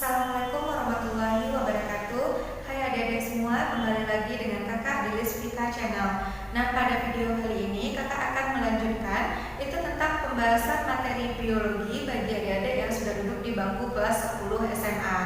Assalamualaikum warahmatullahi wabarakatuh. Hai adik-adik semua, kembali lagi dengan kakak di Lisvika Channel. Nah, pada video kali ini kakak akan melanjutkan itu tentang pembahasan materi biologi bagi adik-adik yang sudah duduk di bangku kelas 10 SMA.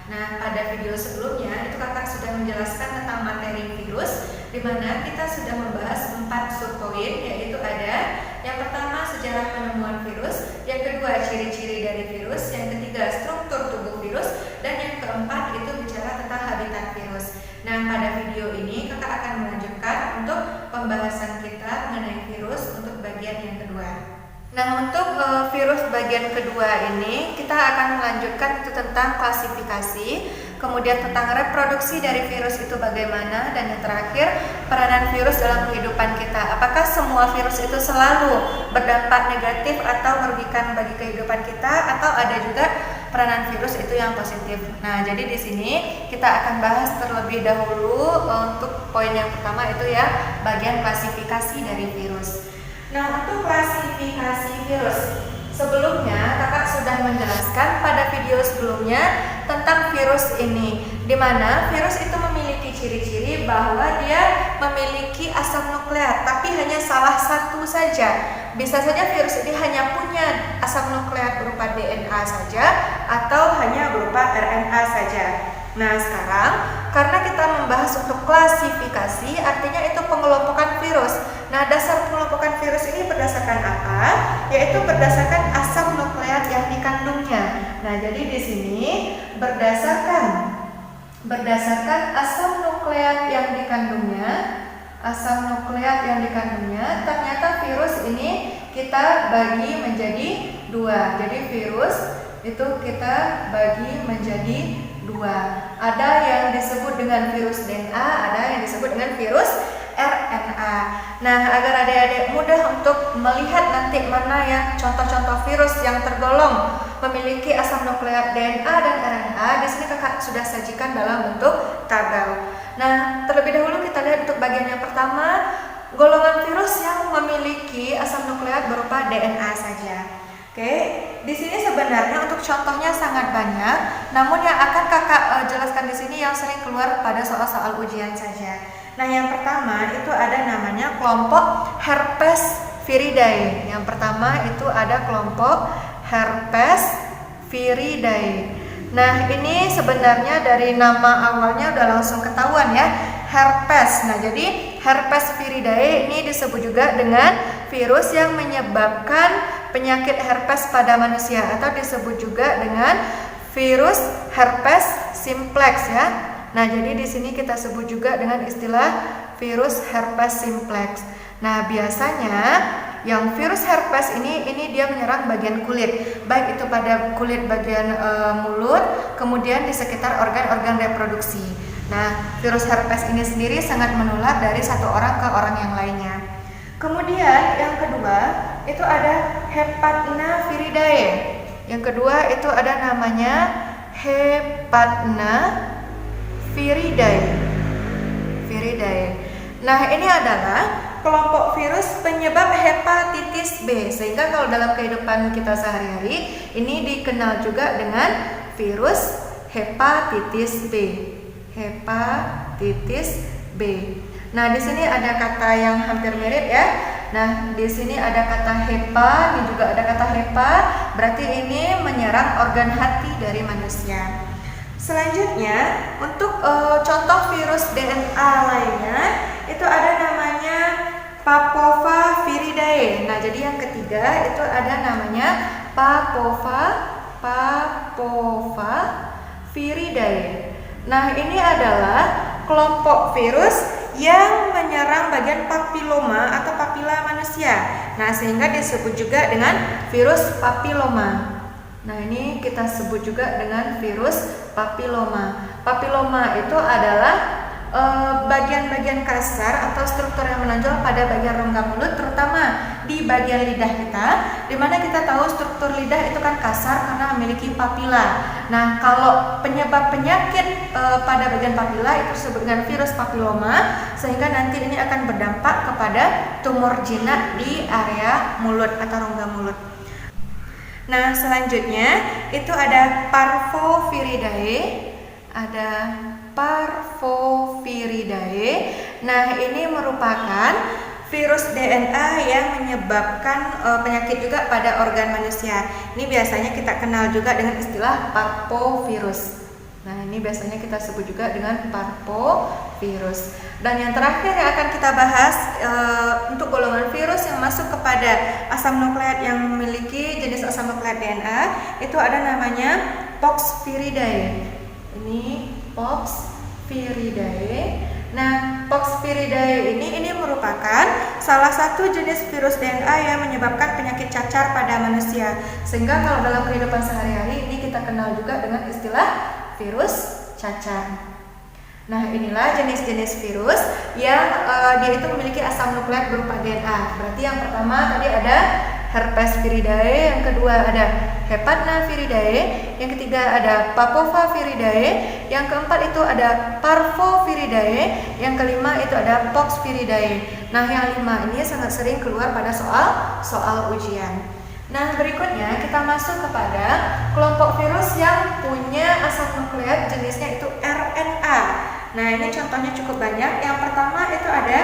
Nah, pada video sebelumnya itu kakak sudah menjelaskan tentang materi virus, di mana kita sudah membahas 4 subpoin, yaitu ada yang pertama sejarah penemuan virus, yang kedua ciri-ciri dari virus, yang ketiga struktur tubuh virus, dan yang keempat itu bicara tentang habitat virus. Nah, pada video ini kakak akan melanjutkan untuk pembahasan kita mengenai virus untuk bagian yang kedua. Nah, untuk virus bagian kedua ini kita akan melanjutkan itu tentang klasifikasi, kemudian tentang reproduksi dari virus itu bagaimana, dan yang terakhir peranan virus dalam kehidupan kita. Apakah semua virus itu selalu berdampak negatif atau merugikan bagi kehidupan kita, atau ada juga peranan virus itu yang positif. Nah, jadi di sini kita akan bahas terlebih dahulu untuk poin yang pertama itu ya, bagian klasifikasi dari virus. Nah, untuk klasifikasi virus, sebelumnya kakak sudah menjelaskan pada video sebelumnya tentang virus ini, di mana virus itu memiliki ciri-ciri bahwa dia memiliki asam nukleat, tapi hanya salah satu saja. Bisa saja virus ini hanya punya asam nukleat berupa DNA saja, atau hanya berupa RNA saja. Nah, sekarang karena kita membahas untuk klasifikasi, artinya itu pengelompokan virus. Nah, dasar pengelompokan virus ini berdasarkan apa? Yaitu berdasarkan asam nukleat yang dikandungnya. Nah, jadi di sini berdasarkan asam nukleat yang dikandungnya, ternyata virus ini kita bagi menjadi dua. Jadi virus itu kita bagi menjadi dua. Ada yang disebut dengan virus DNA, ada yang disebut dengan virus RNA. Nah, agar adik-adik mudah untuk melihat nanti mana ya contoh-contoh virus yang tergolong memiliki asam nukleat DNA dan RNA, di sini kakak sudah sajikan dalam bentuk tabel. Nah, terlebih dahulu kita lihat untuk bagian yang pertama, golongan virus yang memiliki asam nukleat berupa DNA saja. Oke, di sini sebenarnya untuk contohnya sangat banyak, namun yang akan kakak jelaskan di sini yang sering keluar pada soal-soal ujian saja. Nah, yang pertama itu ada namanya kelompok Herpes Viridae. Yang pertama itu ada kelompok Herpes Viridae. Nah, ini sebenarnya dari nama awalnya udah langsung ketahuan ya, herpes. Nah, jadi Herpes Viridae ini disebut juga dengan virus yang menyebabkan penyakit herpes pada manusia, atau disebut juga dengan virus herpes simplex ya. Nah, jadi di sini kita sebut juga dengan istilah virus herpes simplex. Nah, biasanya yang virus herpes ini dia menyerang bagian kulit, baik itu pada kulit bagian mulut, kemudian di sekitar organ-organ reproduksi. Nah, virus herpes ini sendiri sangat menular dari satu orang ke orang yang lainnya. Kemudian yang kedua itu ada Hepatna Viridae. Yang kedua itu ada namanya Hepatna Viridae. Nah, ini adalah kelompok virus penyebab hepatitis B, sehingga kalau dalam kehidupan kita sehari-hari ini dikenal juga dengan virus hepatitis B. Nah, di sini ada kata yang hampir mirip ya. Nah, di sini ada kata hepa, ini juga ada kata hepa, berarti ini menyerang organ hati dari manusia. Selanjutnya, untuk contoh virus DNA lainnya, itu ada namanya Papoviridae. Nah, jadi yang ketiga itu ada namanya Papoviridae. Nah, ini adalah kelompok virus yang menyerang bagian papiloma atau papila manusia. Nah, sehingga disebut juga dengan virus papiloma. Nah, ini kita sebut juga dengan virus papiloma. Papiloma itu adalah bagian-bagian kasar atau struktur yang menonjol pada bagian rongga mulut, terutama di bagian lidah kita, di mana kita tahu struktur lidah itu kan kasar karena memiliki papila. Nah, kalau penyebab penyakit pada bagian papila itu disebut dengan virus papiloma, sehingga nanti ini akan berdampak kepada tumor jinak di area mulut atau rongga mulut. Nah, selanjutnya itu ada Parvoviridae. Ada Parvoviridae. Nah, ini merupakan virus DNA yang menyebabkan penyakit juga pada organ manusia. Ini biasanya kita kenal juga dengan istilah parvovirus. Nah, ini biasanya kita sebut juga dengan parvovirus. Dan yang terakhir yang akan kita bahas untuk golongan virus yang masuk kepada asam nukleat yang memiliki jenis asam nukleat DNA, itu ada namanya Poxviridae. Ini Poxviridae. Nah, Poxviridae ini merupakan salah satu jenis virus DNA yang menyebabkan penyakit cacar pada manusia. Sehingga kalau dalam kehidupan sehari-hari ini kita kenal juga dengan istilah virus cacar. Nah, inilah jenis-jenis virus yang dia itu memiliki asam nukleat berupa DNA. Berarti yang pertama tadi ada Herpesviridae, yang kedua ada Hepatnaviridae, yang ketiga ada Papovaviridae, yang keempat itu ada Parvoviridae, yang kelima itu ada Poxviridae. Nah, yang lima ini sangat sering keluar pada soal ujian. Nah, berikutnya kita masuk kepada kelompok virus yang punya asam nukleat jenisnya itu RNA. Nah, ini contohnya cukup banyak. Yang pertama itu ada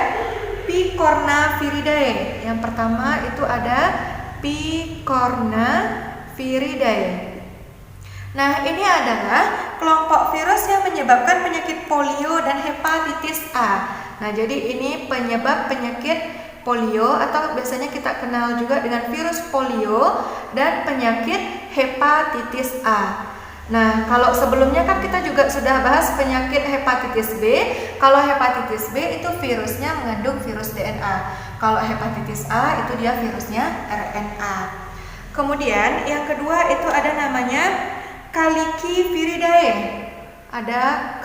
Picornaviridae. Yang pertama itu ada Picornaviridae. Nah, ini adalah kelompok virus yang menyebabkan penyakit polio dan hepatitis A. Nah, jadi ini penyebab penyakit polio atau biasanya kita kenal juga dengan virus polio dan penyakit hepatitis A. Nah, kalau sebelumnya kan kita juga sudah bahas penyakit hepatitis B. Kalau hepatitis B itu virusnya mengandung virus DNA. Kalau hepatitis A itu dia virusnya RNA. Kemudian yang kedua itu ada namanya Caliciviridae. Ada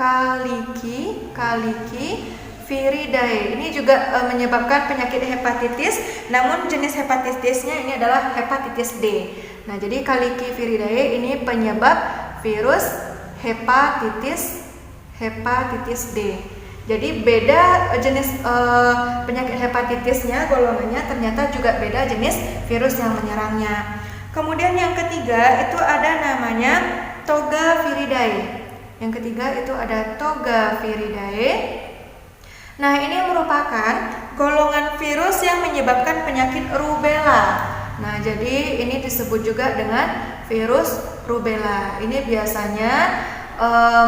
Caliciviridae. Ini juga menyebabkan penyakit hepatitis, namun jenis hepatitisnya ini adalah hepatitis D. Nah, jadi Caliciviridae ini penyebab virus hepatitis D. Jadi beda jenis penyakit hepatitisnya, golongannya ternyata juga beda jenis virus yang menyerangnya. Kemudian yang ketiga itu ada namanya Togaviridae. Yang ketiga itu ada Togaviridae. Nah, ini merupakan golongan virus yang menyebabkan penyakit rubella. Nah, jadi ini disebut juga dengan virus rubella. Ini biasanya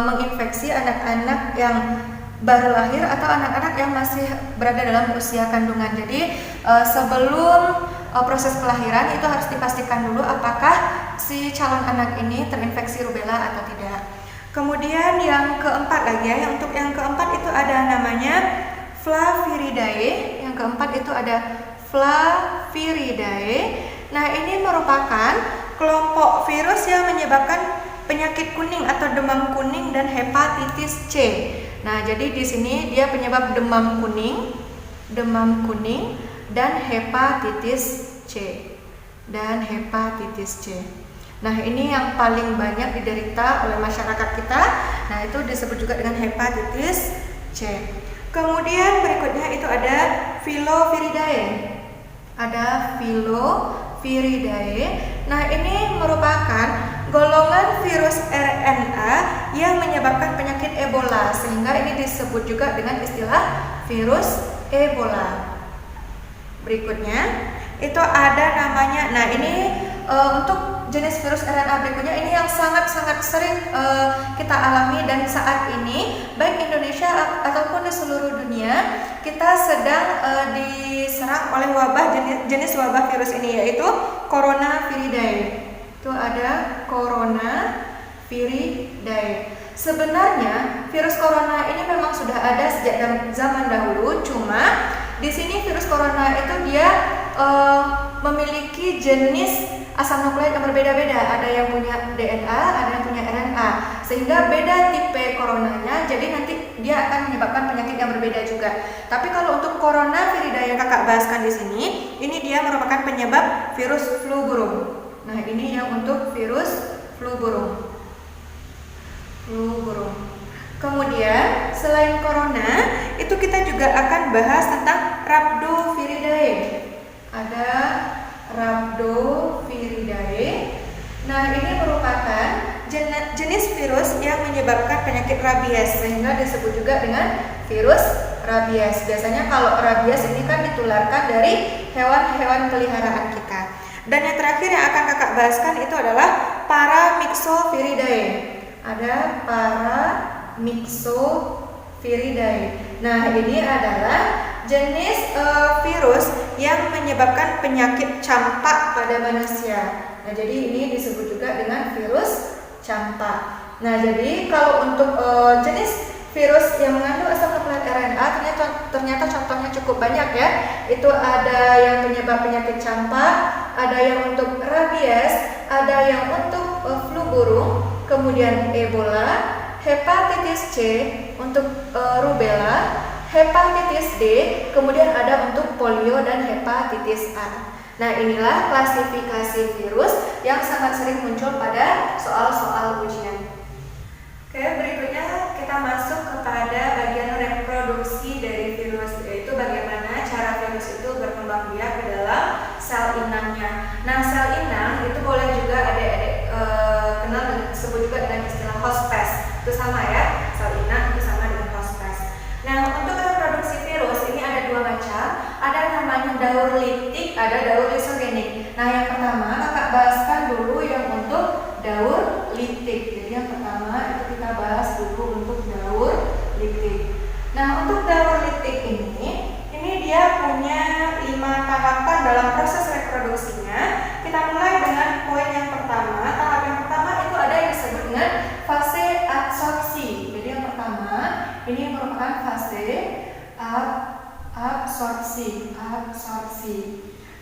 menginfeksi anak-anak yang baru lahir atau anak-anak yang masih berada dalam usia kandungan. Jadi sebelum proses kelahiran itu harus dipastikan dulu apakah si calon anak ini terinfeksi rubella atau tidak. Kemudian yang keempat lagi ya, untuk yang keempat itu ada namanya Flaviridae. Yang keempat itu ada Flaviridae. Nah, ini merupakan kelompok virus yang menyebabkan penyakit kuning atau demam kuning dan hepatitis C. Nah, jadi di sini dia penyebab demam kuning dan hepatitis C. Nah, ini yang paling banyak diderita oleh masyarakat kita. Nah, itu disebut juga dengan hepatitis C. Kemudian berikutnya itu ada Filoviridae. Nah, ini merupakan golongan virus RNA yang menyebabkan penyakit Ebola, sehingga ini disebut juga dengan istilah virus Ebola. Berikutnya itu ada namanya, nah ini untuk jenis virus RNA berikutnya ini yang sangat-sangat sering kita alami, dan saat ini baik Indonesia ataupun di seluruh dunia kita sedang diserang oleh jenis wabah virus ini, yaitu Coronaviridae. Itu ada Coronaviridae. Sebenarnya virus corona ini memang sudah ada sejak zaman dahulu, cuma di sini virus corona itu dia memiliki jenis asam nukleat yang berbeda-beda. Ada yang punya DNA, ada yang punya RNA, sehingga beda tipe coronanya. Jadi nanti dia akan menyebabkan penyakit yang berbeda juga. Tapi kalau untuk Coronaviridae yang kakak bahaskan di sini, ini dia merupakan penyebab virus flu burung. Nah, ini yang untuk virus flu burung. Kemudian selain corona, itu kita juga akan bahas tentang Rhabdoviridae. Ada Rhabdoviridae. Nah, ini merupakan jenis virus yang menyebabkan penyakit rabies, sehingga disebut juga dengan virus rabies. Biasanya kalau rabies ini kan ditularkan dari hewan-hewan peliharaan kita. Dan yang terakhir yang akan kakak bahaskan itu adalah Paramyxoviridae. Ada Paramyxoviridae. Nah, ini adalah jenis virus yang menyebabkan penyakit campak pada manusia. Nah, jadi ini disebut juga dengan virus campak. Nah, jadi kalau untuk jenis virus yang mengandung asam nukleat RNA ternyata contohnya cukup banyak ya. Itu ada yang penyebab penyakit campak, ada yang untuk rabies, ada yang untuk flu burung, kemudian Ebola, hepatitis C, untuk rubella, hepatitis D, kemudian ada untuk polio dan hepatitis A. Nah, inilah klasifikasi virus yang sangat sering muncul pada soal-soal ujian. Oke, berikutnya kita masuk kepada bagian reproduksi dari virus, yaitu bagaimana cara virus itu berkembang biak ke dalam sel inangnya. Nah, sel inang itu boleh juga adik-adik kenal dan disebut juga dengan istilah hospes. Itu sama ya, sel inang itu sama dengan hospes. Nah, untuk reproduksi virus ini ada dua macam. Ada namanya daur litik, ada daur lisogenik. Nah, yang pertama kakak bahaskan dulu yang untuk daur litik. Jadi yang pertama itu kita bahas dulu untuk daur litik. Nah, untuk daur litik ini dia punya 5 tahapan dalam proses reproduksinya. Kita mulai dengan poin yang pertama. Tahap yang pertama itu ada yang disebut dengan fase absorpsi. Jadi yang pertama ini merupakan fase absorpsi.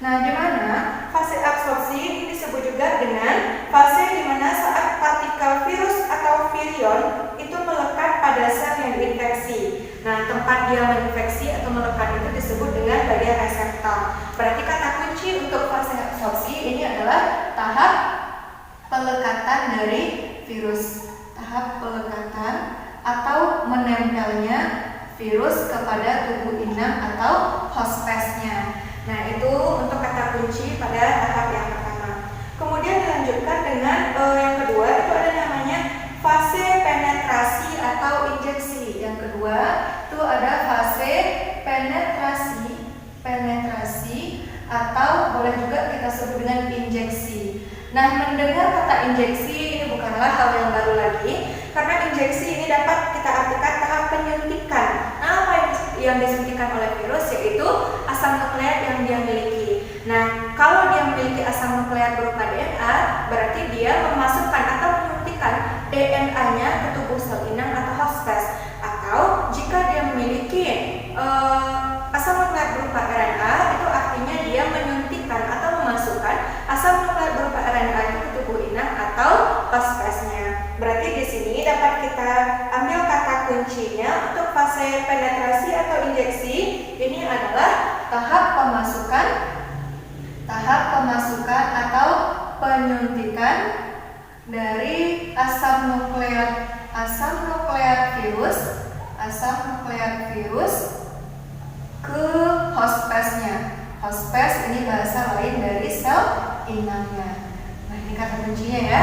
Nah, di mana fase absorpsi ini disebut juga dengan fase di mana saat partikel virus atau virion itu melekat pada sel yang diinfeksi. Nah, tempat dia menginfeksi atau melekat itu disebut dengan bagian reseptor. Berarti kata kunci untuk fase absorpsi ini adalah tahap pelekatan dari virus. Tahap pelekatan atau menempelnya virus kepada tubuh inang atau hospesnya. Nah, itu untuk kata kunci pada tahap yang pertama. Kemudian dilanjutkan dengan yang kedua, itu ada namanya fase penetrasi atau injeksi. Yang kedua itu ada fase penetrasi atau boleh juga kita sebut dengan injeksi. Nah, mendengar kata injeksi ini bukanlah hal yang baru lagi, karena injeksi ini dapat kita artikan tahap penyuntikan. Nah, apa yang disuntikan oleh virus yaitu asam nukleat yang dia miliki. Nah, kalau dia memiliki asam nukleat berupa DNA, berarti dia memasukkan atau menyuntikkan DNA-nya ke tubuh sel inang atau hospes. Atau jika dia memiliki asam nukleat berupa RNA, itu artinya dia menyuntikkan atau memasukkan asam nukleat berupa RNA itu ke tubuh inang atau hospesnya. Berarti di sini dapat kita ambil kata kuncinya untuk fase penetrasi atau injeksi. Ini adalah tahap pemasukan atau penyuntikan dari asam nukleat virus ke hospesnya. Hospes ini bahasa lain dari sel inangnya. Nah, ini kata kuncinya ya.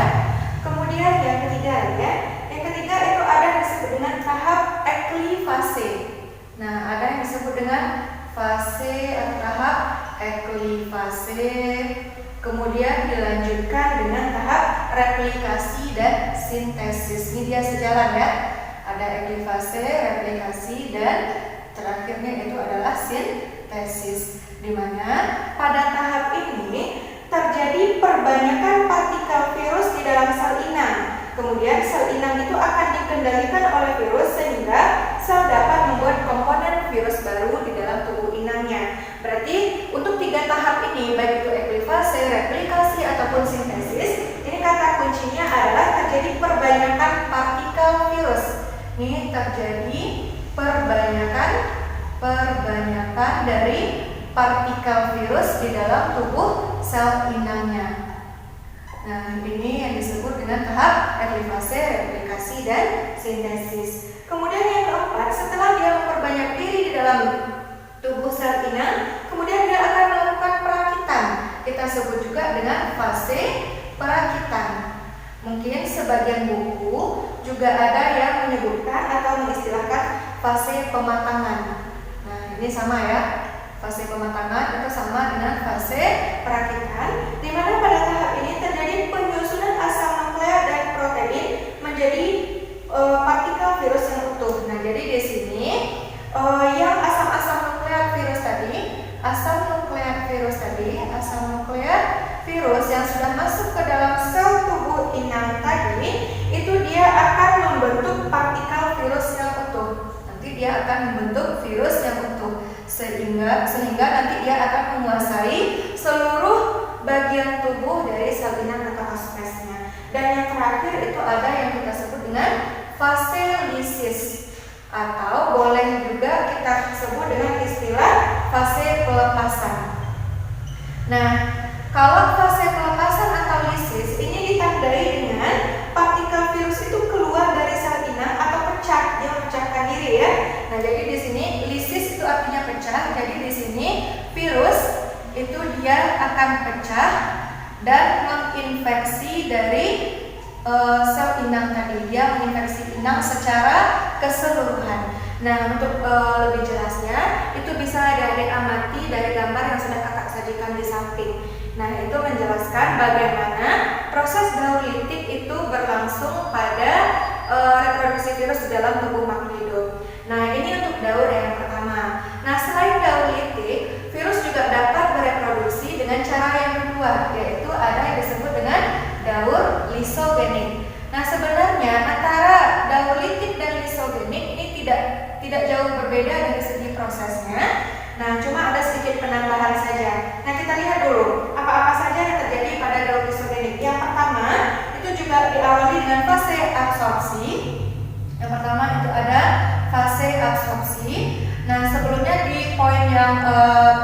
Kemudian yang ketiga ya. Yang ketiga itu ada yang disebut dengan tahap eklifase. Nah, ada yang disebut dengan fase atau tahap eklifase. Kemudian dilanjutkan dengan tahap replikasi dan sintesis. Ini dia sejalan ya. Ada eklifase, replikasi, dan terakhirnya itu adalah sintesis. Di mana pada tahap ini terjadi perbanyakan partikel virus di dalam sel inang. Kemudian sel inang itu akan dikendalikan oleh virus sehingga sel dapat membuat komponen virus baru di dalam tubuh inangnya. Berarti untuk 3 tahap ini, baik itu eklifase, replikasi ataupun sintesis, ini kata kuncinya adalah terjadi perbanyakan partikel virus. Ini terjadi perbanyakan dari partikel virus di dalam tubuh sel inangnya. Nah, ini yang disebut dengan tahap eklifase, replikasi, dan sintesis. Kemudian yang keempat, setelah dia memperbanyak diri di dalam tubuh sel inang, kemudian dia akan melakukan perakitan. Kita sebut juga dengan fase perakitan. Mungkin sebagian buku juga ada yang menyebutkan atau mengistilahkan fase pematangan. Nah, ini sama ya. Fase pematangan itu sama dengan fase perakitan, di mana pada tahap ini terjadi penyusunan asam nukleat dan protein menjadi partikel virus yang utuh. Nah, jadi di sini yang asam nukleat virus yang sudah masuk ke dalam sel tubuh inang tadi, itu dia akan membentuk partikel virus yang utuh. Nanti dia akan membentuk virus yang utuh, sehingga nanti dia akan menguasai seluruh bagian tubuh dari sel inang atau hospesnya. Dan yang terakhir itu ada yang kita sebut dengan fase lisis, atau boleh juga kita sebut dengan istilah fase pelepasan. Nah, kalau fase pelepasan atau lisis ini ditandai dengan partikel virus itu keluar dari sel inang atau pecah, dia memecahkan diri ya. Nah, jadi di sini lisis itu artinya pecah. Jadi di sini virus itu dia akan pecah dan menginfeksi dari sel inang tadi. Dia menginfeksi inang secara keseluruhan. Nah, untuk lebih jelasnya itu bisa adik-adik amati dari gambar yang sudah kakak sajikan di samping. Nah, itu menjelaskan bagaimana proses daur litik itu berlangsung pada reproduksi virus di dalam tubuh makhluk hidup. Nah, ini untuk daur yang pertama. Nah, selain daur litik, virus juga dapat bereproduksi dengan cara yang kedua, yaitu ada yang disebut dengan daur lisogenik. Nah, sebenarnya antara daur litik dan lisogenik ini tidak jauh berbeda dari segi prosesnya. Nah, cuma ada sedikit penambahan saja. Nah, kita lihat dulu apa-apa saja yang terjadi pada daur lisogenik. Yang pertama, itu juga diawali dengan fase absorpsi. Yang pertama itu ada fase absorpsi. Nah, sebelumnya di poin yang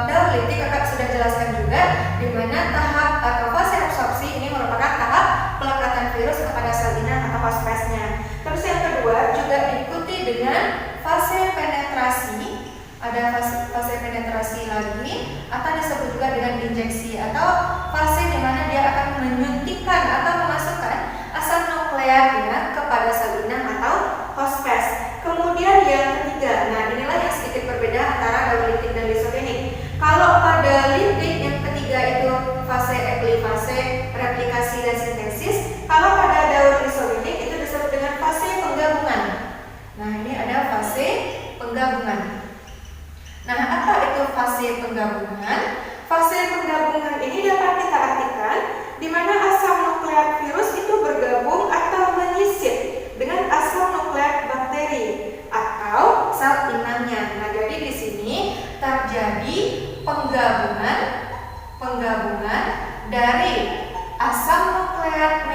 daur litik kakak sudah jelaskan juga di mana tahap atau fase absorpsi ini merupakan tahap pelekatan virus kepada sel inang atau hospesnya. Terus yang kedua juga diikuti dengan fase penetrasi. Ada fase penetrasi lagi, atau disebut juga dengan injeksi, atau fase di mana dia akan menyuntikkan atau memasukkan asam nukleatnya kepada sel inang atau hospes. Kemudian yang ketiga, nah inilah yang sedikit berbeda antara daur litik dan lisogenik. Kalau pada litik yang ketiga itu fase eklifase, replikasi dan sintesis. Kalau pada daur lisogenik itu disebut dengan fase penggabungan. Nah, ini ada fase penggabungan. Nah, apa itu fase penggabungan? Fase penggabungan ini dapat kita artikan di mana asam nukleat virus itu bergabung atau menyisip dengan asam nukleat bakteri atau sel inangnya. Nah, jadi di sini terjadi penggabungan dari asam nukleat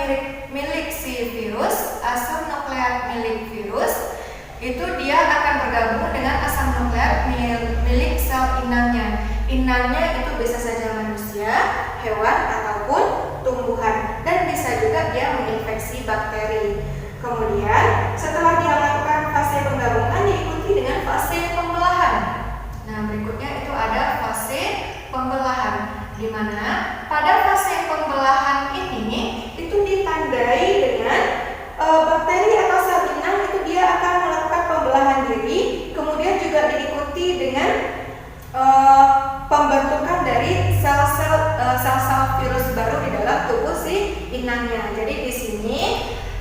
milik si virus, asam nukleat milik virus itu dia akan bergabung dengan asam nukleat milik sel inangnya. Inangnya itu bisa saja manusia, hewan, ataupun tumbuhan, dan bisa juga dia menginfeksi bakteri. Kemudian setelah dia melakukan fase penggabungan diikuti dengan fase pembelahan. Nah, berikutnya itu ada fase pembelahan, di mana pada fase pembelahan ini itu ditandai dengan bakteri atau sel inang itu dia akan melakukan pembelahan diri, kemudian juga diikuti dengan pembentukan dari sel-sel virus baru di dalam tubuh si inangnya. Jadi di sini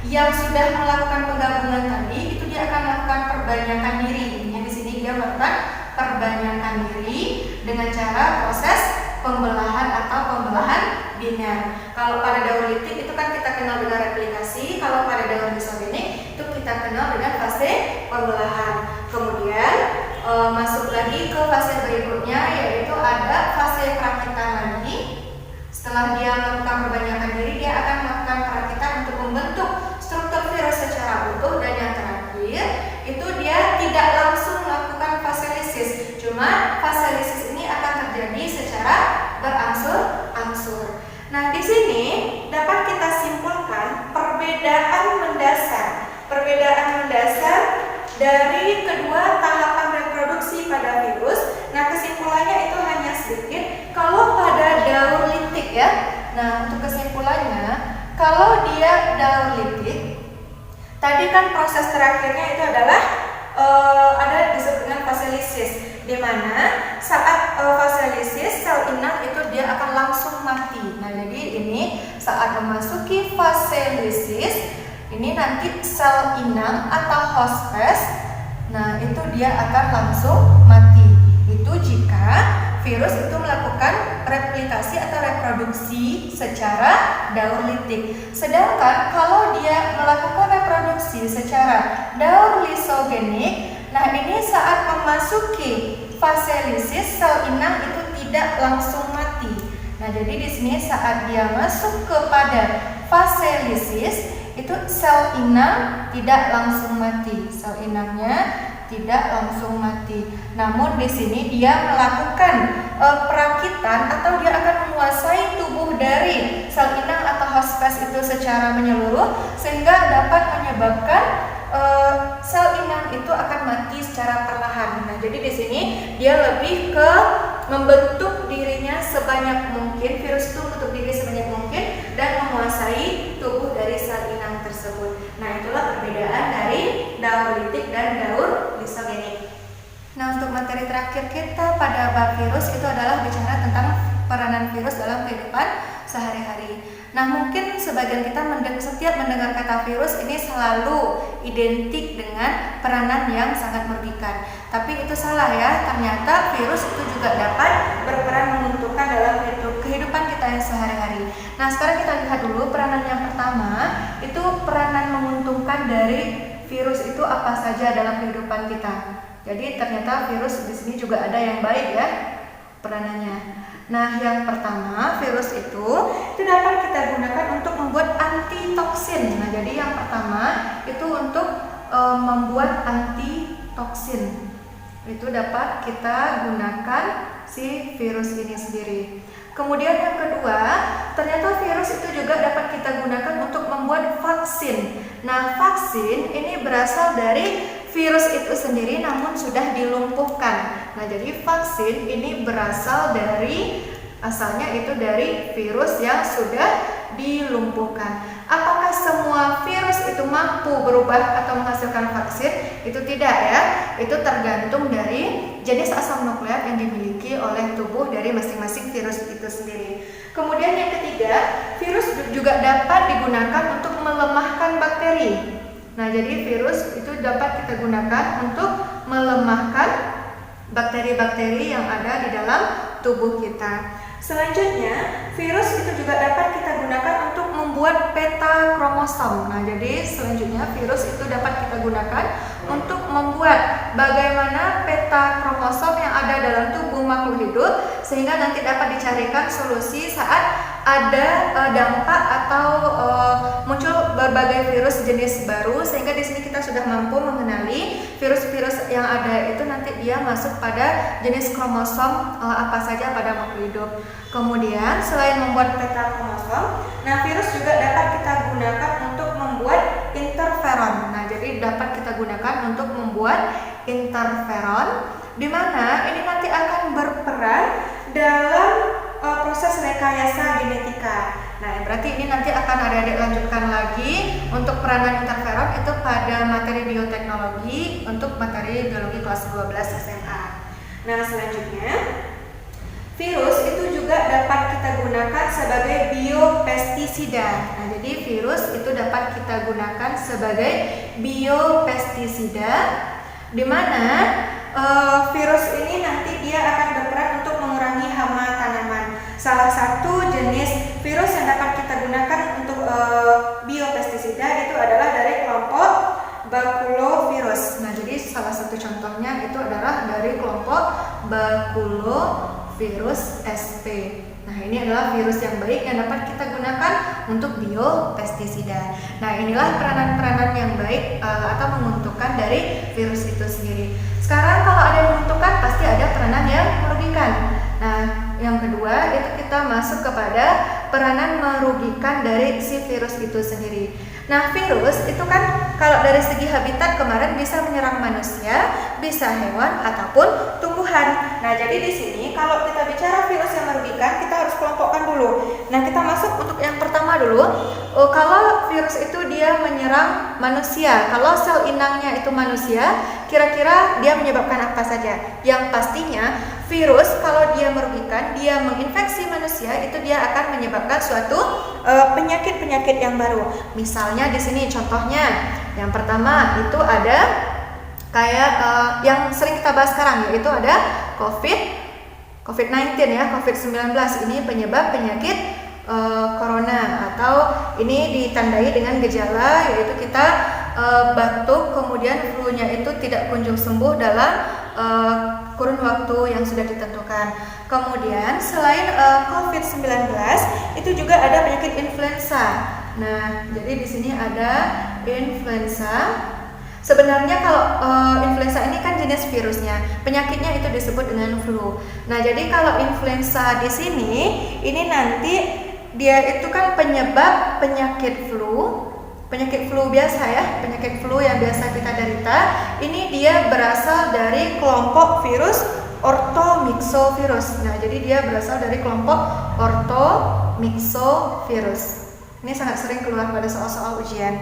yang sudah melakukan penggabungan tadi itu dia akan melakukan perbanyakan diri. Intinya di sini dia melakukan perbanyakan diri dengan cara proses pembelahan atau pembelahan biner. Kalau pada daur litik itu kan kita kenal dengan replikasi, kalau pada daur lisogenik itu kita kenal dengan fase pembelahan. Kemudian masuk lagi ke fase berikutnya, yaitu ada fase perakitan lagi. Setelah dia melakukan perbanyakan diri, dia akan melakukan perakitan untuk membentuk struktur virus secara utuh. Dan yang terakhir itu dia tidak langsung melakukan fase lisis, cuma fase lisis ini akan terjadi secara berangsur-angsur. Nah, di sini dapat kita simpulkan perbedaan mendasar dari kedua tahapan reproduksi pada virus. Nah, kesimpulannya itu hanya sedikit. Kalau pada daur litik ya, nah untuk kesimpulannya kalau dia daur litik, tadi kan proses terakhirnya itu adalah ada disebut dengan fase lisis, di mana saat fase lisis sel inang itu dia akan langsung mati. Nah, jadi ini saat memasuki fase lisis, ini nanti sel inang atau hospes, nah itu dia akan langsung mati. Itu jika virus itu melakukan replikasi atau reproduksi secara daur litik. Sedangkan kalau dia melakukan reproduksi secara daur lisogenik, nah ini saat memasuki fase lisis sel inang itu tidak langsung mati. Nah, jadi di sini saat dia masuk kepada fase lisis, itu sel inang tidak langsung mati. Sel inangnya tidak langsung mati. Namun di sini dia melakukan perakitan atau dia akan menguasai tubuh dari sel inang atau hospes itu secara menyeluruh sehingga dapat menyebabkan sel inang itu akan mati secara perlahan. Nah, jadi di sini dia lebih ke membentuk dirinya sebanyak mungkin, virus itu membentuk diri sebanyak mungkin dan menguasai tubuh dari sel inang tersebut. Nah, itulah perbedaan dari daur litik dan daur lisogenik. Nah, untuk materi terakhir kita pada bab virus itu adalah bicara tentang peranan virus dalam kehidupan sehari-hari. Nah, mungkin sebagian kita setiap mendengar kata virus ini selalu identik dengan peranan yang sangat merugikan. Tapi itu salah ya, ternyata virus itu juga dapat berperan menguntungkan dalam kehidupan kita yang sehari-hari. Nah, sekarang kita lihat dulu peranan yang pertama, itu peranan menguntungkan dari virus itu apa saja dalam kehidupan kita. Jadi ternyata virus di sini juga ada yang baik ya peranannya. Nah, yang pertama, virus itu dapat kita gunakan untuk membuat antitoksin. Nah, jadi yang pertama itu untuk membuat antitoksin. Itu dapat kita gunakan si virus ini sendiri. Kemudian yang kedua, ternyata virus itu juga dapat kita gunakan untuk membuat vaksin. Nah, vaksin ini berasal dari virus itu sendiri namun sudah dilumpuhkan. Nah, jadi vaksin ini berasal dari asalnya itu dari virus yang sudah dilumpuhkan. Apakah semua virus itu mampu berubah atau menghasilkan vaksin? Itu tidak ya. Itu tergantung dari jenis asam nukleat yang dimiliki oleh tubuh dari masing-masing virus itu sendiri. Kemudian yang ketiga, virus juga dapat digunakan untuk melemahkan bakteri. Nah, jadi virus itu dapat kita gunakan untuk melemahkan bakteri-bakteri yang ada di dalam tubuh kita. Selanjutnya, virus itu juga dapat kita gunakan untuk membuat peta kromosom. Nah, jadi selanjutnya virus itu dapat kita gunakan untuk membuat bagaimana peta kromosom yang ada dalam tubuh makhluk hidup sehingga nanti dapat dicarikan solusi saat ada dampak atau muncul berbagai virus jenis baru, sehingga di sini kita sudah mampu mengenali virus-virus yang ada itu nanti dia masuk pada jenis kromosom apa saja pada makhluk hidup. Kemudian selain membuat peta kromosom, nah virus juga dapat kita gunakan untuk membuat interferon. Nah, jadi dapat kita gunakan untuk membuat interferon, di mana ini nanti akan berperan dalam proses rekayasa genetika. Nah, berarti ini nanti akan adik-adik lanjutkan lagi untuk peranan interferon itu pada materi bioteknologi untuk materi biologi kelas 12 SMA. Nah, selanjutnya virus itu juga dapat kita gunakan sebagai biopestisida. Nah, jadi virus itu dapat kita gunakan sebagai biopestisida, di mana virus ini nanti dia akan berperan untuk mengurangi hama tanaman. Salah satu jenis virus yang dapat kita gunakan untuk biopestisida itu adalah dari kelompok bakulovirus. Nah, jadi salah satu contohnya itu adalah dari kelompok bakulovirus sp. Nah, ini adalah virus yang baik yang dapat kita gunakan untuk biopestisida. Nah, inilah peranan-peranan yang baik atau menguntungkan dari virus itu sendiri. Sekarang kalau ada yang menguntungkan, pasti ada peranan yang merugikan. Nah, yang kedua itu kita masuk kepada peranan merugikan dari si virus itu sendiri. Nah, virus itu kan kalau dari segi habitat kemarin bisa menyerang manusia, bisa hewan ataupun tumbuhan. Nah, jadi di sini kalau kita bicara virus yang merugikan, kita harus kelompokkan dulu. Nah, kita masuk untuk yang pertama dulu. Kalau virus itu dia menyerang manusia, kalau sel inangnya itu manusia, kira-kira dia menyebabkan apa saja? Yang pastinya virus kalau dia merugikan, dia menginfeksi manusia, itu dia akan menyebabkan suatu penyakit-penyakit yang baru. Misalnya di sini contohnya, yang pertama itu ada kayak yang sering kita bahas sekarang, yaitu ada COVID-19 ya, COVID-19 ini penyebab penyakit corona, atau ini ditandai dengan gejala yaitu kita batuk, kemudian flu-nya itu tidak kunjung sembuh dalam kurun waktu yang sudah ditentukan. Kemudian selain COVID-19 itu juga ada penyakit influenza. Nah, jadi di sini ada influenza. Sebenarnya kalau influenza ini kan jenis virusnya, penyakitnya itu disebut dengan flu. Nah, jadi kalau influenza di sini, ini nanti dia itu kan penyebab penyakit flu biasa ya, penyakit flu yang biasa kita derita. Ini dia berasal dari kelompok virus orthomyxovirus. Nah, jadi dia berasal dari kelompok orthomyxovirus. Ini sangat sering keluar pada soal-soal ujian.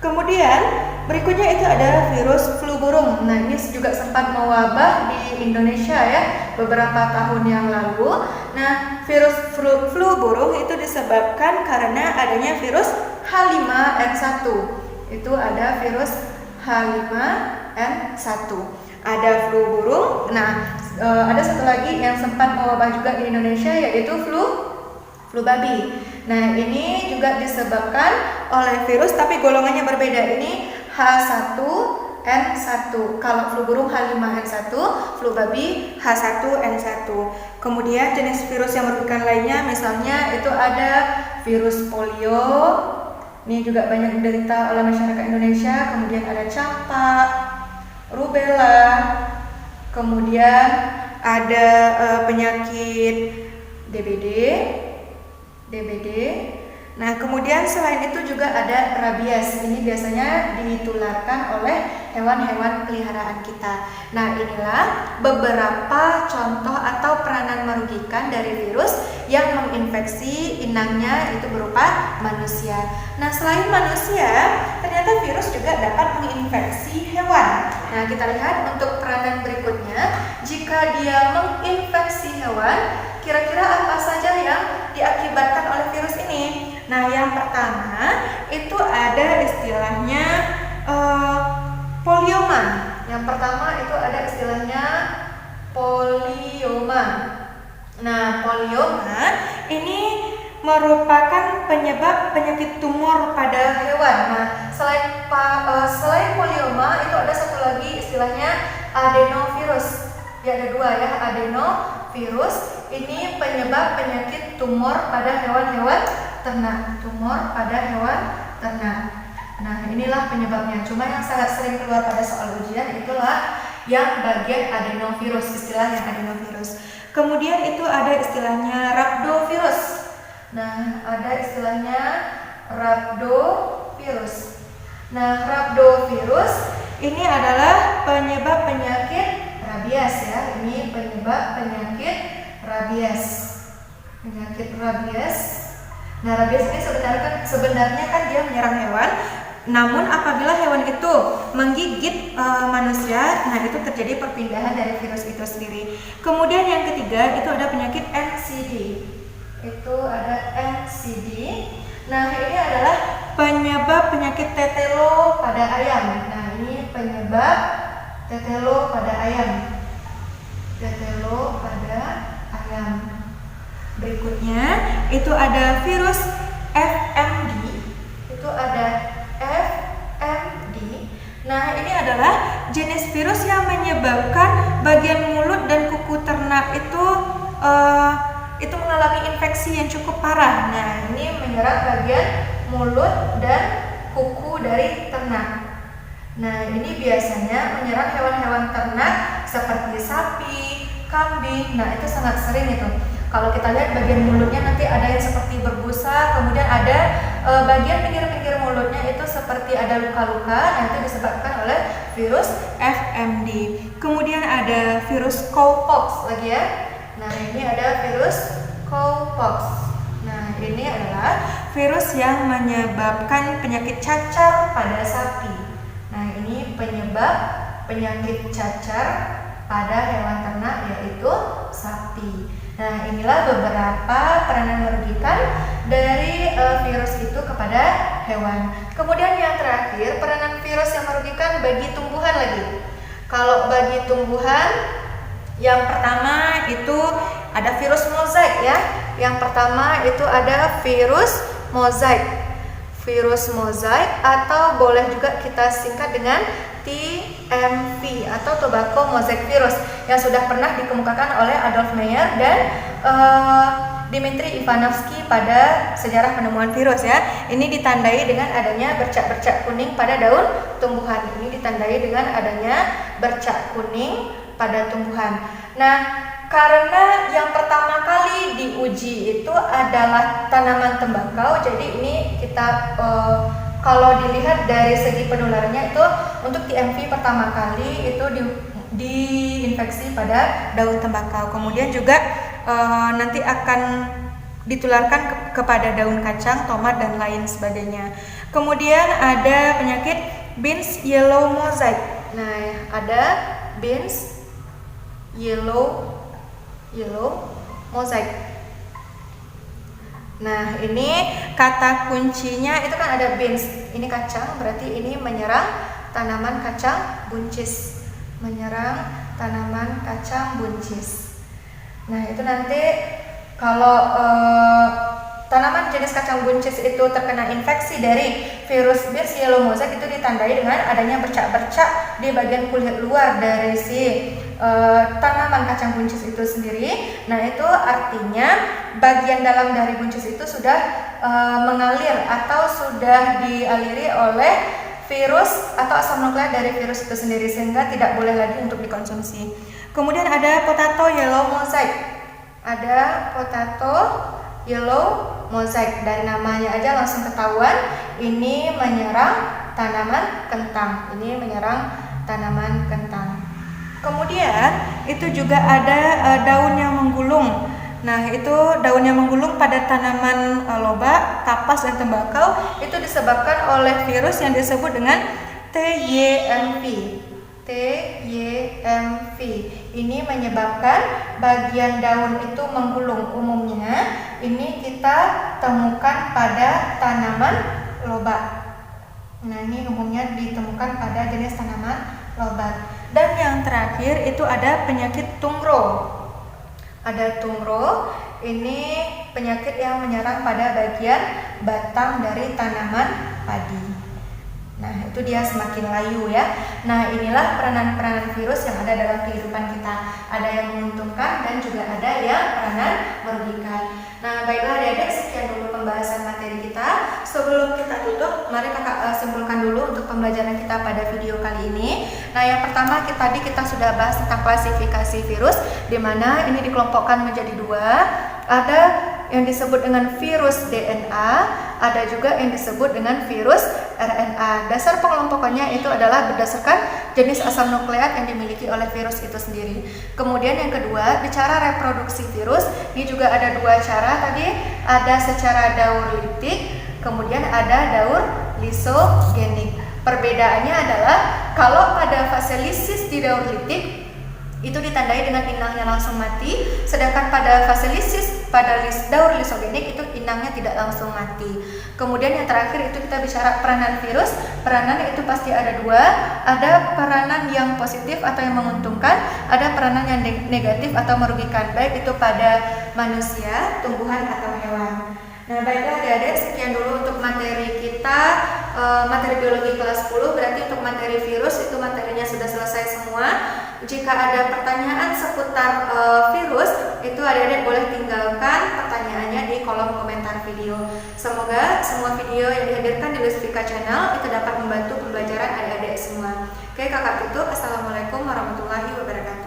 Kemudian berikutnya itu ada virus flu burung. Nah, ini juga sempat mewabah di Indonesia ya beberapa tahun yang lalu. Nah, virus flu burung itu disebabkan karena adanya virus H5N1. Itu ada virus H5N1. Ada flu burung. Nah, ada satu lagi yang sempat mewabah juga di Indonesia, yaitu flu babi. Nah, ini juga disebabkan oleh virus tapi golongannya berbeda. Ini H1N1. Kalau flu burung H5N1, flu babi H1N1. Kemudian jenis virus yang merugikan lainnya misalnya itu ada virus polio. Ini juga banyak diderita oleh masyarakat Indonesia. Kemudian ada campak, rubella. Kemudian ada penyakit DBD. Nah, kemudian selain itu juga ada rabies. Ini biasanya ditularkan oleh hewan-hewan peliharaan kita. Nah, inilah beberapa contoh atau peranan merugikan dari virus yang menginfeksi inangnya itu berupa manusia. Nah, selain manusia, ternyata virus juga dapat menginfeksi hewan. Nah, kita lihat untuk peranan berikutnya. Jika dia menginfeksi hewan, kira-kira apa saja yang diakibatkan oleh virus ini? Nah, yang pertama itu ada istilahnya polioma. Yang pertama itu ada istilahnya polioma. Nah, polioma ini merupakan penyebab penyakit tumor pada hewan. Nah, selain polioma itu ada satu lagi istilahnya adenovirus. Ya, ada dua ya, adenovirus. Ini penyebab penyakit tumor pada hewan-hewan ternak. Nah, inilah penyebabnya. Cuma yang sangat sering keluar pada soal ujian itulah yang bagian adenovirus, istilahnya adenovirus. Kemudian itu ada istilahnya rhabdovirus. Nah, ada istilahnya rhabdovirus. Nah, rhabdovirus ini adalah penyebab penyakit rabies ya. Ini penyebab penyakit rabies. Nah, rabies ini sebenarnya kan dia menyerang hewan. Namun apabila hewan itu menggigit manusia, nah itu terjadi perpindahan dari virus itu sendiri. Kemudian yang ketiga itu ada penyakit NCD. Nah, ini adalah penyebab penyakit tetelo pada ayam. Nah, ini penyebab tetelo pada ayam. Berikutnya itu ada virus FMD. Nah, ini adalah jenis virus yang menyebabkan bagian mulut dan kuku ternak itu mengalami infeksi yang cukup parah. Nah, ini menyerang bagian mulut dan kuku dari ternak. Nah, ini biasanya menyerang hewan-hewan ternak seperti sapi, kambing. Nah, itu sangat sering itu. Kalau kita lihat bagian mulutnya nanti ada yang seperti berbusa, kemudian ada bagian pinggir-pinggir mulutnya itu seperti ada luka-luka, dan itu disebabkan oleh virus FMD. Kemudian ada virus cowpox lagi ya. Nah, ini ada virus cowpox. Nah, ini adalah virus yang menyebabkan penyakit cacar pada sapi. Nah, ini penyebab penyakit cacar pada hewan ternak, yaitu sapi. Nah, inilah beberapa peranan merugikan dari virus itu kepada hewan. Kemudian yang terakhir, peranan virus yang merugikan bagi tumbuhan lagi. Kalau bagi tumbuhan, yang pertama itu ada virus mozaik ya. Yang pertama itu ada virus mozaik. Virus mozaik atau boleh juga kita singkat dengan TMV atau tobacco mosaic virus, yang sudah pernah dikemukakan oleh Adolf Meyer dan Dmitry Ivanovsky pada sejarah penemuan virus ya. Ini ditandai dengan adanya bercak-bercak kuning pada daun tumbuhan. Ini ditandai dengan adanya bercak kuning pada tumbuhan. Nah, karena yang pertama kali diuji itu adalah tanaman tembakau, jadi ini kita kalau dilihat dari segi penularannya itu untuk TMV pertama kali itu diinfeksi pada daun tembakau. Kemudian juga nanti akan ditularkan kepada daun kacang, tomat dan lain sebagainya. Kemudian ada penyakit beans yellow mosaic. Nah, ada beans yellow mosaic. Nah, ini kata kuncinya itu kan ada beans. Ini kacang, berarti ini menyerang tanaman kacang buncis. Menyerang tanaman kacang buncis. Nah, itu nanti kalau tanaman jenis kacang buncis itu terkena infeksi dari virus beans yellow mosaic, itu ditandai dengan adanya bercak-bercak di bagian kulit luar dari si tanaman kacang buncis itu sendiri. Nah, itu artinya bagian dalam dari buncis itu sudah mengalir atau sudah dialiri oleh virus atau asam nukleat dari virus itu sendiri, sehingga tidak boleh lagi untuk dikonsumsi. Kemudian ada potato yellow mosaic. Ada potato yellow mosaic, dari namanya aja langsung ketahuan ini menyerang tanaman kentang. Ini menyerang tanaman kentang. Kemudian itu juga ada daun yang menggulung. Nah, itu daun yang menggulung pada tanaman lobak, kapas dan tembakau itu disebabkan oleh virus yang disebut dengan TYMV. TYMV ini menyebabkan bagian daun itu menggulung. Umumnya ini kita temukan pada tanaman lobak. Nah, ini umumnya ditemukan pada jenis tanaman lobak. Dan yang terakhir itu ada penyakit tungro. Ada tungro, ini penyakit yang menyerang pada bagian batang dari tanaman padi. Nah, itu dia semakin layu ya. Nah, inilah peranan-peranan virus yang ada dalam kehidupan kita. Ada yang menguntungkan dan juga ada yang peranan merugikan. Nah, baiklah adik-adik, sekian dulu pembahasan materi kita. Sebelum kita tutup, mari kakak simpulkan dulu untuk pembelajaran kita pada video kali ini. Nah, yang pertama tadi kita sudah bahas tentang klasifikasi virus, di mana ini dikelompokkan menjadi dua. Ada yang disebut dengan virus DNA, ada juga yang disebut dengan virus RNA. Dasar pengelompokannya itu adalah berdasarkan jenis asam nukleat yang dimiliki oleh virus itu sendiri. Kemudian yang kedua, bicara reproduksi virus, ini juga ada dua cara tadi, ada secara daur liptik, kemudian ada daur lisogenik. Perbedaannya adalah kalau pada fase lisis di daur liptik itu ditandai dengan inangnya langsung mati, sedangkan pada fase lisis pada daur lisogenik itu inangnya tidak langsung mati. Kemudian yang terakhir itu kita bicara peranan virus. Peranan itu pasti ada dua, ada peranan yang positif atau yang menguntungkan, ada peranan yang negatif atau merugikan, baik itu pada manusia, tumbuhan atau hewan. Nah, baiklah adik-adik, sekian dulu untuk materi kita, materi biologi kelas 10. Berarti untuk materi virus itu materinya sudah selesai semua. Jika ada pertanyaan seputar virus, itu adik-adik boleh tinggalkan pertanyaannya di kolom komentar video. Semoga semua video yang dihadirkan di Lesvika Channel itu dapat membantu pembelajaran adik-adik semua. Oke, kakak tutup. Assalamualaikum warahmatullahi wabarakatuh.